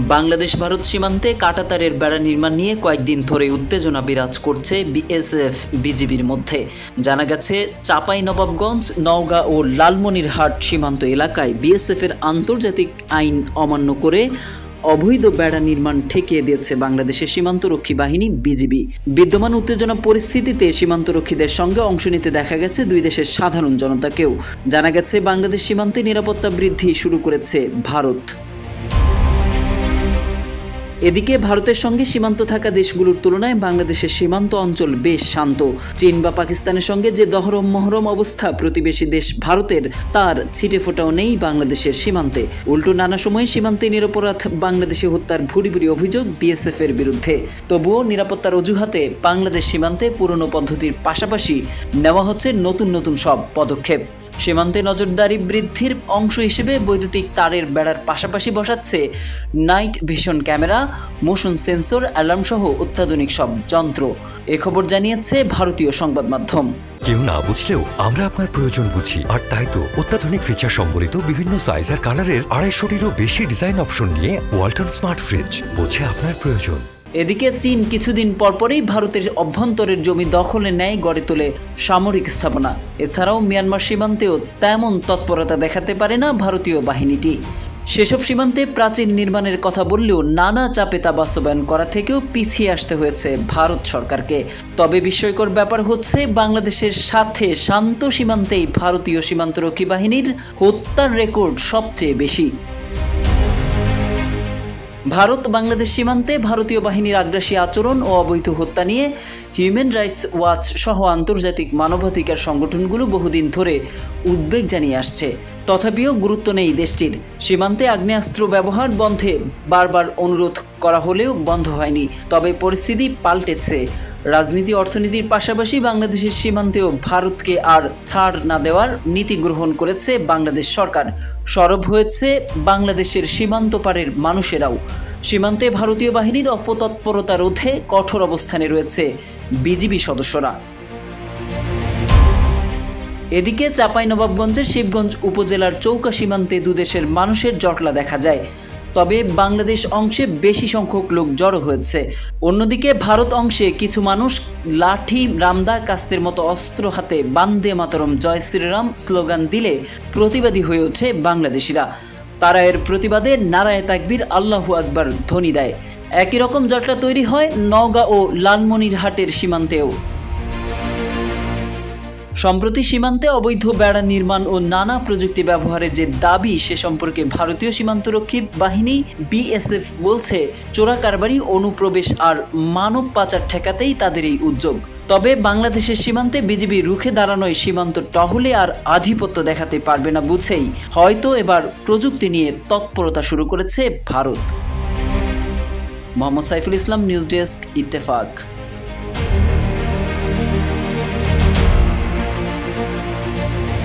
বাংলাদেশ ভারত সীমান্তে কাঁটাতারের বেড়া নির্মাণ নিয়ে কয়েকদিন ধরে উত্তেজনা বিরাজ করছে বিএসএফ বিজিবির মধ্যে। জানা গেছে, চাঁপাইনবাবগঞ্জ, নওগাঁ ও লালমনিরহাট সীমান্ত এলাকায় বিএসএফের আন্তর্জাতিক আইন অমান্য করে অবৈধ বেড়া নির্মাণ ঠেকিয়ে দিয়েছে বাংলাদেশের সীমান্তরক্ষী বাহিনী বিজিবি। বিদ্যমান উত্তেজনা পরিস্থিতিতে সীমান্তরক্ষীদের সঙ্গে অংশ নিতে দেখা গেছে দুই দেশের সাধারণ জনতাকেও। জানা গেছে, বাংলাদেশ সীমান্তে নিরাপত্তা বৃদ্ধি শুরু করেছে ভারত। এদিকে ভারতের সঙ্গে সীমান্ত থাকা দেশগুলোর তুলনায় বাংলাদেশের সীমান্ত অঞ্চল বেশ শান্ত। চীন বা পাকিস্তানের সঙ্গে যে দহরম মহরম অবস্থা প্রতিবেশী দেশ ভারতের, তার ছিটে ফোটাও নেই বাংলাদেশের সীমান্তে। উল্টো নানা সময়ে সীমান্তে নিরপরাধ বাংলাদেশে হত্যার ভুরি ভুরি অভিযোগ বিএসএফ এর বিরুদ্ধে। তবুও নিরাপত্তার অজুহাতে বাংলাদেশ সীমান্তে পুরনো পদ্ধতির পাশাপাশি নেওয়া হচ্ছে নতুন নতুন সব পদক্ষেপ। সীমান্তে নজরদারি বৃদ্ধির অংশ হিসেবে বৈদ্যুতিক তারের বেড়ার পাশাপাশি বসাচ্ছে night vision camera, motion sensor, alarm সহ অত্যাধুনিক সব যন্ত্র। এ খবর জানিয়েছে ভারতীয় সংবাদ মাধ্যম। কেউ না বুঝলেও আমরা আপনার প্রয়োজন বুঝি, আর তাই তো অত্যাধুনিক ফিচার সম্বলিত বিভিন্ন সাইজ আর কালারের 250-টিরও বেশি ডিজাইন অপশন নিয়ে ওয়ালটন স্মার্ট ফ্রিজ বোঝে আপনার প্রয়োজন। এদিকে চীন কিছুদিন পরপরই ভারতের অভ্যন্তরের জমি দখলে নেয়, গড়ে তোলে সামরিক স্থাপনা। এছাড়াও মিয়ানমার সীমান্তেও তেমন তৎপরতা দেখাতে পারে না ভারতীয় বাহিনীটি। সেসব সীমান্তে প্রাচীর নির্মাণের কথা বললেও নানা চাপে তা বাস্তবায়ন করা থেকেও পিছিয়ে আসতে হয়েছে ভারত সরকারকে। তবে বিস্ময়কর ব্যাপার হচ্ছে, বাংলাদেশের সাথে শান্ত সীমান্তেই ভারতীয় সীমান্তরক্ষী বাহিনীর হত্যার রেকর্ড সবচেয়ে বেশি। ভারত বাংলাদেশ সীমান্তে ভারতীয় বাহিনীর আগ্রাসী আচরণ ও অবৈধ হত্যা নিয়ে হিউম্যান রাইটস ওয়াচ সহ আন্তর্জাতিক মানবাধিকার সংগঠনগুলো বহুদিন ধরে উদ্বেগ জানিয়ে আসছে। তথাপিও গুরুত্ব নেই দেশটির। সীমান্তে আগ্নেয়াস্ত্র ব্যবহার বন্ধে বারবার অনুরোধ করা হলেও বন্ধ হয়নি। তবে পরিস্থিতি পাল্টেছে। রাজনীতি, অর্থনীতির পাশাপাশি বাংলাদেশের সীমান্তেও ভারতকে আর ছাড় না দেওয়ার নীতি গ্রহণ করেছে বাংলাদেশ সরকার। সরব হয়েছে বাংলাদেশের সীমান্ত পারের মানুষেরাও। সীমান্তে ভারতীয় বাহিনীর অপতৎপরতা রোধে কঠোর অবস্থানে রয়েছে বিজিবি সদস্যরা। এদিকে চাঁপাইনবাবগঞ্জের শিবগঞ্জ উপজেলার চৌকা সীমান্তে দুদেশের মানুষের জটলা দেখা যায়। তবে বাংলাদেশ অংশে বেশি সংখ্যক লোক জড়ো হয়েছে। অন্যদিকে ভারত অংশে কিছু মানুষ লাঠি, রামদা, কাস্তের মতো অস্ত্র হাতে বান্দে মাতরম জয় শ্রীরাম স্লোগান দিলে প্রতিবাদী হয়ে ওঠে বাংলাদেশিরা। তারা এর প্রতিবাদে নারায়ে তাকবীর, আল্লাহু আকবার ধ্বনি দেয়। একই রকম জটলা তৈরি হয় নওগাঁ ও লালমনিরহাটের সীমান্তেও। সম্প্রতি সীমান্তে অবৈধ বেড়া নির্মাণ ও নানা প্রযুক্তি ব্যবহারের যে দাবি, সে সম্পর্কে ভারতীয় সীমান্তরক্ষী বাহিনী বিএসএফ বলছে, চোরা কারবারি, অনুপ্রবেশ আর মানব পাচার ঠেকাতেই তাদের এই উদ্যোগ। তবে বাংলাদেশের সীমান্তে বিজিবি রুখে দাঁড়ানোয় সীমান্ত টহলে আর আধিপত্য দেখাতে পারবে না বুঝেই হয়তো এবার প্রযুক্তি নিয়ে তৎপরতা শুরু করেছে ভারত। Mohammad Saiful Islam, news desk, Ittefaq.